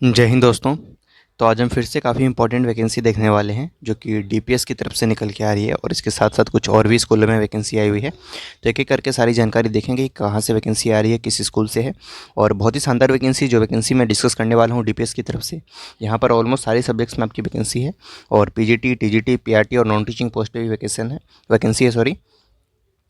जय हिंद दोस्तों। तो आज हम फिर से काफ़ी इंपॉर्टेंट वैकेंसी देखने वाले हैं जो कि डीपीएस की तरफ से निकल के आ रही है और इसके साथ साथ कुछ और भी स्कूलों में वैकेंसी आई हुई है। तो एक एक करके सारी जानकारी देखेंगे कि कहाँ से वैकेंसी आ रही है, किस स्कूल से है। और बहुत ही शानदार वैकेंसी जो वैकेंसी मैं डिस्कस करने वाला हूँ डीपीएस की तरफ से। यहाँ पर ऑलमोस्ट सारे सब्जेक्ट्स में आपकी वैकेंसी है और पीजीटी, टीजीटी, पीआरटी और नॉन टीचिंग पोस्ट पे भी वैकेंसी है सॉरी।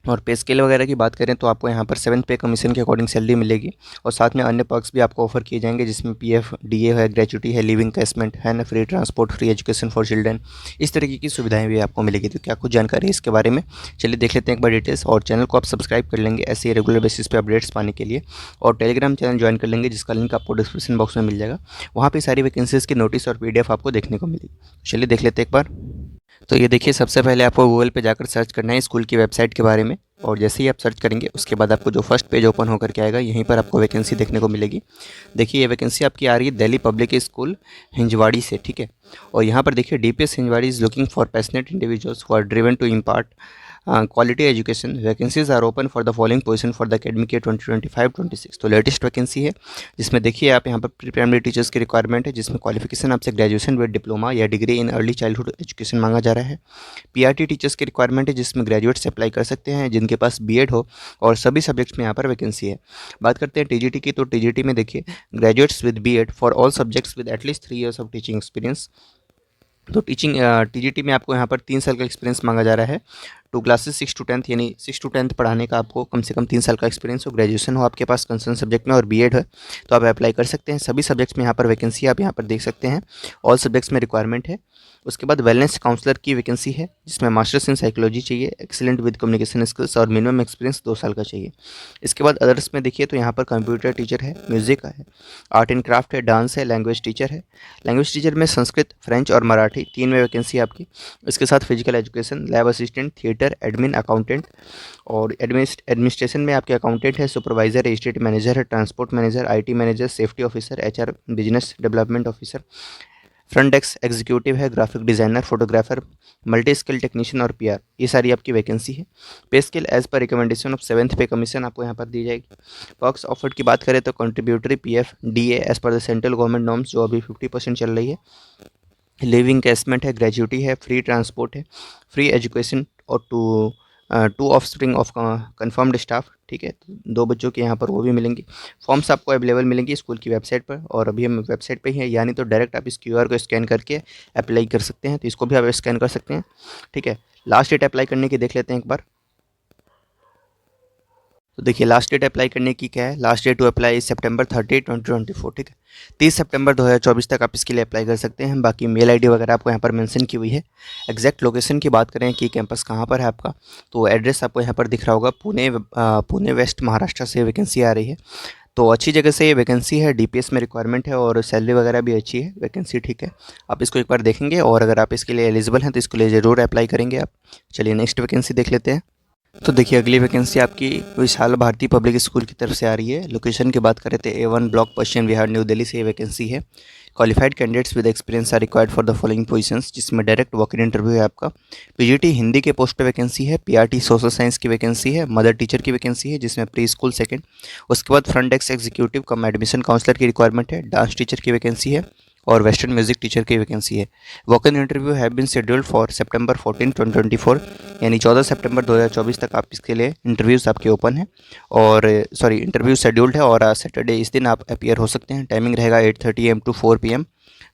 और पे स्केल वगैरह की बात करें तो आपको यहाँ पर 7th पे कमीशन के अकॉर्डिंग सैलरी मिलेगी और साथ में अन्य पर्क्स भी आपको ऑफर किए जाएंगे जिसमें पीएफ, डीए है, ग्रेचुटी है, लिविंग कैशमेंट है ना, free transport, free education for children, इस तरीके की सुविधाएं भी आपको मिलेगी। तो क्या कुछ जानकारी है इसके बारे में, चलिए देख लेते हैं एक बार डिटेल्स। और चैनल को आप सब्सक्राइब कर लेंगे ऐसे ही रेगुलर बेसिस पे अपडेट्स पाने के लिए, और टेलीग्राम चैनल ज्वाइन कर लेंगे जिसका लिंक आपको डिस्क्रिप्शन बॉक्स में मिल जाएगा। वहाँ पर सारी वैकेंसीज़ की नोटिस और पीडीएफ आपको देखने को मिलेगी। चलिए देख लेते हैं एक बार। तो ये देखिए, सबसे पहले आपको गूगल पे जाकर सर्च करना है स्कूल की वेबसाइट के बारे में, और जैसे ही आप सर्च करेंगे उसके बाद आपको जो फर्स्ट पेज ओपन होकर के आएगा यहीं पर आपको वैकेंसी देखने को मिलेगी। देखिए ये वैकेंसी आपकी आ रही है दिल्ली पब्लिक स्कूल हिंजवाड़ी से, ठीक है। और यहाँ पर देखिए DPS Hinjawadi is looking for passionate individuals who are driven to impart quality education. Vacancies are open for the following position for the academic year 2025-26। तो लेटेस्ट वैकेंसी है जिसमें देखिए आप यहाँ पर प्री प्राइमरी टीचर्स की रिक्वायरमेंट है जिसमें क्वालिफिकेशन आपसे ग्रेजुएशन विद डिप्लोमा या degree in early childhood education मांगा जा रहा है। पीआरटी टीचर्स की रिक्वायरमेंट है जिसमें ग्रेजुएट्स अप्लाई कर सकते हैं जिनके पास बीएड हो, और सभी सब्जेक्ट्स में यहाँ पर वैकेंसी है। बात करते हैं टीजीटी की, तो टीजीटी में देखिए graduates with BEd for all subjects with at least 3 years of teaching experience. तो टीजीटी में आपको यहाँ पर 3 साल का एक्सपीरियंस मांगा जा रहा है। 2 क्लासेस 6 to 10 यानी 6 to 10 पढ़ाने का आपको कम से कम 3 साल का एक्सपीरियंस हो, ग्रेजुएशन हो आपके पास कंसर्न सब्जेक्ट में और बीएड है तो आप अप्लाई कर सकते हैं। सभी सब्जेक्ट्स में यहाँ पर वैकेंसी आप यहाँ पर देख सकते हैं, ऑल सब्जेक्ट्स में रिक्वायरमेंट है। उसके बाद वेलनेस काउंसलर की वैकेंसी है जिसमें मास्टर्स इन साइकोलॉजी चाहिए, एक्सीलेंट विद कम्युनिकेशन स्किल्स और मिनिमम एक्सपीरियंस 2 साल का चाहिए। इसके बाद अदर्स में देखिए तो यहाँ पर कंप्यूटर टीचर है, म्यूज़िक है, आर्ट एंड क्राफ्ट है, डांस है, लैंग्वेज टीचर है। लैंग्वेज टीचर में संस्कृत, फ्रेंच और मराठी 3 में वैकेंसी आपकी। इसके साथ physical education, lab assistant, theatre, admin, accountant. और एडमिनिस्ट्रेशन में आपके अकाउंटेंट है, सुपरवाइजर है, स्टेट मैनेजर है, transport manager, IT manager, safety officer, HR, business development officer, front desk executive है, graphic designer, photographer, multi skill technician और PR, ये सारी आपकी वैकेंसी है। Pay scale as per recommendation of 7th pay commission आपको यहाँ पर दी जाएगी। वर्क्स ऑफर्ड की बात करें तो contributory, PF, DA as per the central government norms जो अभी 50% चल रही है, लिविंग कैशमेंट है, ग्रेजुटी है, फ्री ट्रांसपोर्ट है, फ्री एजुकेशन और two of spring of confirmed staff, ठीक है। तो 2 बच्चों के यहाँ पर वो भी मिलेंगी। फॉर्म्स आपको अवेलेबल मिलेंगी स्कूल की वेबसाइट पर, और अभी हम वेबसाइट पे ही हैं, यानी तो डायरेक्ट आप इस क्यूआर को स्कैन करके अप्लाई कर सकते हैं, तो इसको भी आप स्कैन कर सकते हैं, ठीक है। लास्ट डेट अप्लाई करने की देख लेते हैं एक बार। तो देखिए लास्ट डेट अप्लाई करने की क्या है, last date to apply is September 30, 2024, ठीक है। 30 सितंबर 2024 तक आप इसके लिए अप्लाई कर सकते हैं। बाकी मेल आईडी वगैरह आपको यहाँ पर मेंशन की हुई है। एग्जैक्ट लोकेशन की बात करें कि कैंपस कहाँ पर है आपका, तो एड्रेस आपको यहाँ पर दिख रहा होगा, पुणे वेस्ट महाराष्ट्र से वैकेंसी आ रही है। तो अच्छी जगह से ये वैकेंसी है, डीपीएस में रिक्वायरमेंट है और सैलरी वगैरह भी अच्छी है, वैकेंसी ठीक है। आप इसको एक बार देखेंगे और अगर आप इसके लिए एलिजिबल हैं तो इसके लिए ज़रूर अप्लाई करेंगे आप। चलिए नेक्स्ट वैकेंसी देख लेते हैं। तो देखिए अगली वैकेंसी आपकी विशाल भारती पब्लिक स्कूल की तरफ से आ रही है। लोकेशन की बात करें तो A1 block, Paschim Vihar, new Delhi से ये वैकेंसी है। Qualified candidates with experience are required for the following positions, जिसमें डायरेक्ट वॉक इन इंटरव्यू है आपका। पीजीटी हिंदी के पोस्ट पे वैकेंसी है, पीआरटी सोशल साइंस की वैकेंसी है, मदर टीचर की वैकेंसी है जिसमें प्री स्कूल सेकेंड। उसके बाद front desk executive cum admission counsellor की रिक्वायरमेंट है, डांस टीचर की वैकेंसी है और वेस्टर्न म्यूजिक टीचर की वैकेंसी है। Walk in interview have been scheduled for September 14, 2024, यानी 14 सितंबर 2024 तक आप इसके लिए इंटरव्यूज़ आपके ओपन है, और इंटरव्यू शेड्यूल्ड है, और सैटरडे इस दिन आप अपीयर हो सकते हैं। टाइमिंग रहेगा 8:30 AM to 4 PM।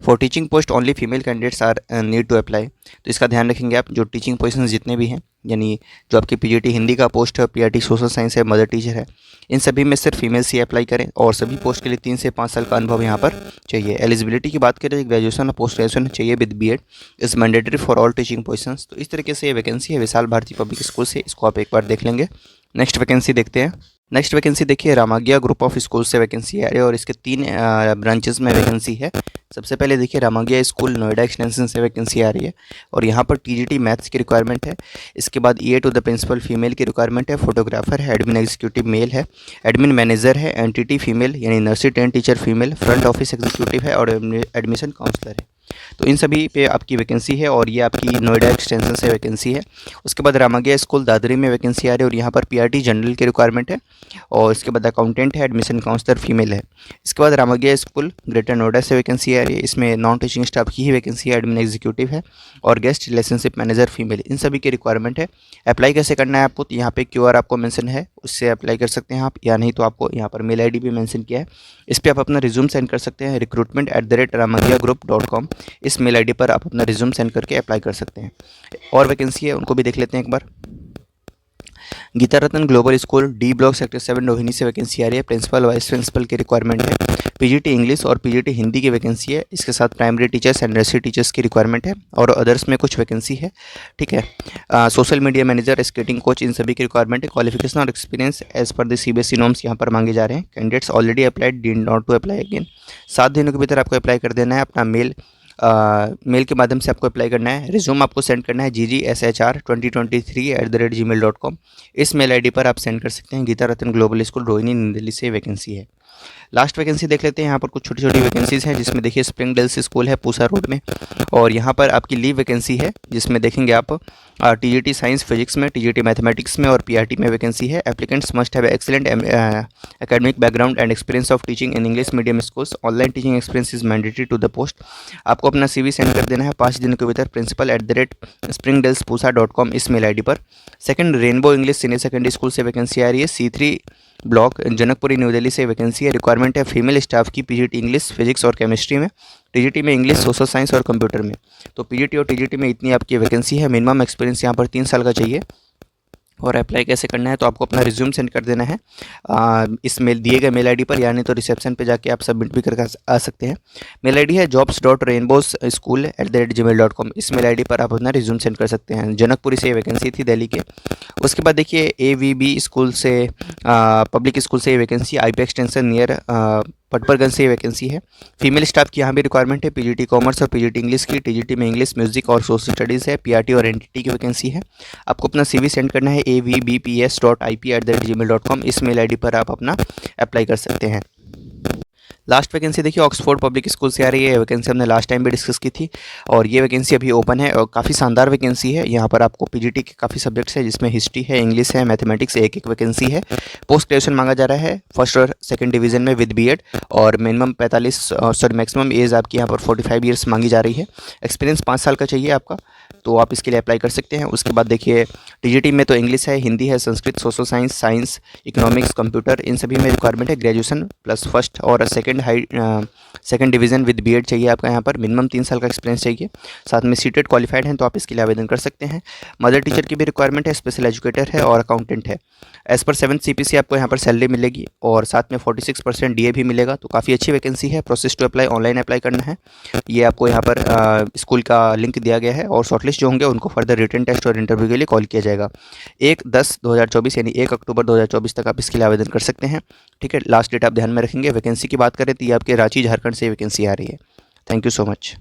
For teaching post only female candidates are need to apply. तो इसका ध्यान रखेंगे आप, जो टीचिंग पोजीशन जितने भी हैं, यानी जो आपकी पीजीटी हिंदी का पोस्ट है, पीआरटी सोशल साइंस है, मदर टीचर है, इन सभी में सिर्फ फीमेल्स ही अप्लाई करें, और सभी पोस्ट के लिए 3 से 5 साल का अनुभव यहाँ पर चाहिए। एलिजिबिलिटी की बात करें, ग्रेजुएशन और पोस्ट ग्रेजुएशन चाहिए with BEd, is mandatory for all teaching positions. तो इस तरीके से ये वैकेंसी है विशाल भारती पब्लिक स्कूल से, इसको आप एक बार देख लेंगे। नेक्स्ट वैकेंसी देखते हैं। नेक्स्ट वैकेंसी देखिए रामाज्ञा ग्रुप ऑफ स्कूल से वैकेंसी आ रही है और इसके 3 ब्रांचेस में वैकेंसी है। सबसे पहले देखिए रामाज्ञा स्कूल नोएडा एक्सटेंशन से वैकेंसी आ रही है और यहाँ पर टीजीटी मैथ्स की रिक्वायरमेंट है। इसके बाद ईए टू द प्रिंसिपल फीमेल की रिक्वायरमेंट है, फोटोग्राफर है, एडमिन एग्जीक्यूटिव मेल है, एडमिन मैनेजर है, एंटिटी फीमेल यानी nursery 10 teacher female, front office executive है और एडमिशन काउंसलर है। तो इन सभी पे आपकी वैकेंसी है और ये आपकी नोएडा एक्सटेंशन से वैकेंसी है। उसके बाद रामागया स्कूल दादरी में वैकेंसी आ रही है और यहाँ पर पीआरटी जनरल की रिक्वायरमेंट है। और इसके बाद अकाउंटेंट है, एडमिशन काउंसलर फीमेल है। इसके बाद रामागया स्कूल ग्रेटर नोएडा से वैकेंसी आ रही है, इसमें नॉन टीचिंग स्टाफ की ही वैकेंसी है, एडमिन एग्जीक्यूटिव है और गेस्ट रिलेशनशिप मैनेजर फीमेल, इन सभी की रिक्वायरमेंट है। अप्लाई कैसे करना है आपको, तो यहाँ पे क्यूआर आपको मेंशन है, उससे अप्लाई कर सकते हैं आप, या नहीं तो आपको यहाँ पर मेल आईडी भी मेंशन किया है, इस पर आप अपना रिज्यूम सेंड कर सकते हैं। recruitment@ramagyagroup.com इस मेल आईडी पर आप अपना रिज्यूम सेंड करके अप्लाई कर सकते हैं। और वैकेंसी है उनको भी देख लेते हैं एक बार। Geeta Ratna global school D block sector 7 Rohini से वैकेंसी आ रही है, प्रिंसिपल वाइस प्रिंसिपल की रिक्वायरमेंट है। पीजीटी इंग्लिश और पीजीटी हिंदी की वैकेंसी है, इसके साथ primary teachers and nursery teachers की रिक्वायरमेंट है और अदर्स में कुछ वैकेंसी है। ठीक है, social media manager, skating coach, इन सभी की रिक्वायरमेंट है। क्वालिफिकेशन और experience as per the CBSE norms यहाँ पर मांगे जा रहे हैं। Candidates already applied did not to apply again. 7 दिनों के भीतर आपको अप्लाई कर देना है। अपना मेल के माध्यम से आपको अप्लाई करना है। रिज्यूम आपको सेंड करना है ggshR2023@gmail.com इस मेल आईडी पर आप सेंड कर सकते हैं। गीता रत्न ग्लोबल स्कूल रोहिणी नई दिल्ली से वैकेंसी है। लास्ट वैकेंसी देख लेते हैं। यहाँ पर कुछ छोटी छोटी वैकेंसीज़ हैं, जिसमें देखिए स्प्रिंग डेल्स स्कूल है पूसा रोड में, और यहाँ पर आपकी लीव वैकेंसी है, जिसमें देखेंगे आप टीजीटी साइंस फिजिक्स में, टीजीटी मैथमेटिक्स में और पीआरटी में वैकेंसी है। Applicants must have excellent academic background and experience of teaching in English medium schools. Online teaching experience is mandatory to the post. आपको अपना CV सेंड कर देना है 5 दिनों के भीतर principal@springdalespusa.com इस मेल आईडी पर। Second, rainbow English senior secondary school से वैकेंसी आ रही है, C3 block Janakpuri new Delhi से वैकेंसी है। रिक्वायरमेंट है फीमेल स्टाफ की पीजीटी इंग्लिश, फिजिक्स और केमिस्ट्री में, टीजीटी में इंग्लिश, सोशल साइंस और कंप्यूटर में। तो पीजीटी और टीजीटी में इतनी आपकी वैकेंसी है। मिनिमम एक्सपीरियंस यहाँ पर 3 साल का चाहिए। और अप्लाई कैसे करना है, तो आपको अपना रिज्यूम सेंड कर देना है इस मेल दिए गए मेल आईडी पर, यानी तो रिसेप्शन पे जाके आप सबमिट भी कर आ सकते हैं। मेल आईडी है jobs.rainbows@gmail.com इस मेल आईडी पर आप अपना रिज्यूम सेंड कर सकते हैं। जनकपुरी से वैकेंसी थी दिल्ली के। उसके बाद देखिए AVB स्कूल से पब्लिक स्कूल से vacancy, IP extension near Patparganj से वैकेंसी है। फीमेल स्टाफ की यहाँ भी रिक्वायरमेंट है। पीजीटी कॉमर्स और पीजीटी इंग्लिश की, टीजीटी में इंग्लिश, म्यूजिक और सोशल स्टडीज़ है। पीआरटी और एनटीटी की वैकेंसी है। आपको अपना CV सेंड करना है avbps.ip@gmail.com इस मेल आईडी पर आप अपना अप्लाई कर सकते हैं। लास्ट वैकेंसी देखिए ऑक्सफोर्ड पब्लिक स्कूल से आ रही है। वैकेंसी हमने लास्ट टाइम भी डिस्कस की थी और ये वैकेंसी अभी ओपन है और काफ़ी शानदार वैकेंसी है। यहाँ पर आपको पीजीटी के काफ़ी सब्जेक्ट्स है, जिसमें हिस्ट्री है, इंग्लिश है, मैथमेटिक्स, एक वैकेंसी है। पोस्ट ग्रेजुएशन मांगा जा रहा है फर्स्ट और सेकंड डिवीजन में विद बीएड, और मिनिमम 45 मैक्सिमम एज आपकी यहाँ पर 45 ईयर्स मांगी जा रही है। एक्सपीरियंस 5 साल का चाहिए आपका, तो आप इसके लिए अप्लाई कर सकते हैं। उसके बाद देखिए टीजीटी में तो इंग्लिश है, हिंदी है, Sanskrit, social science, economics, computer, इन सभी में रिक्वायरमेंट है। ग्रेजुएशन प्लस फर्स्ट और सेकंड डिवीज़न विद बीएड चाहिए आपका। यहाँ पर मिनिमम 3 साल का एक्सपीरियंस चाहिए। साथ में सीटेड क्वालिफाइड हैं, तो आप इसके लिए आवेदन कर सकते हैं। मदर टीचर की भी रिक्वायरमेंट है, स्पेशल एजुकेटर है और अकाउंटेंट है। एज़ पर 7th CPC आपको यहाँ पर सैलरी मिलेगी और साथ में 46% DA भी मिलेगा, तो काफ़ी अच्छी वैकेंसी है। Process to apply, online apply करना है। ये आपको यहाँ पर स्कूल का लिंक दिया गया है और शॉर्टलिस्ट जो होंगे उनको फर्दर रिटन टेस्ट और इंटरव्यू के लिए कॉल किया जाएगा। 1/10/2024 यानी 1 अक्टूबर 2024 तक आप इसके लिए आवेदन कर सकते हैं। ठीक है, लास्ट डेट आप ध्यान में रखेंगे। वैकेंसी की बात करें तो ये आपके रांची झारखंड से वैकेंसी आ रही है। Thank you so much.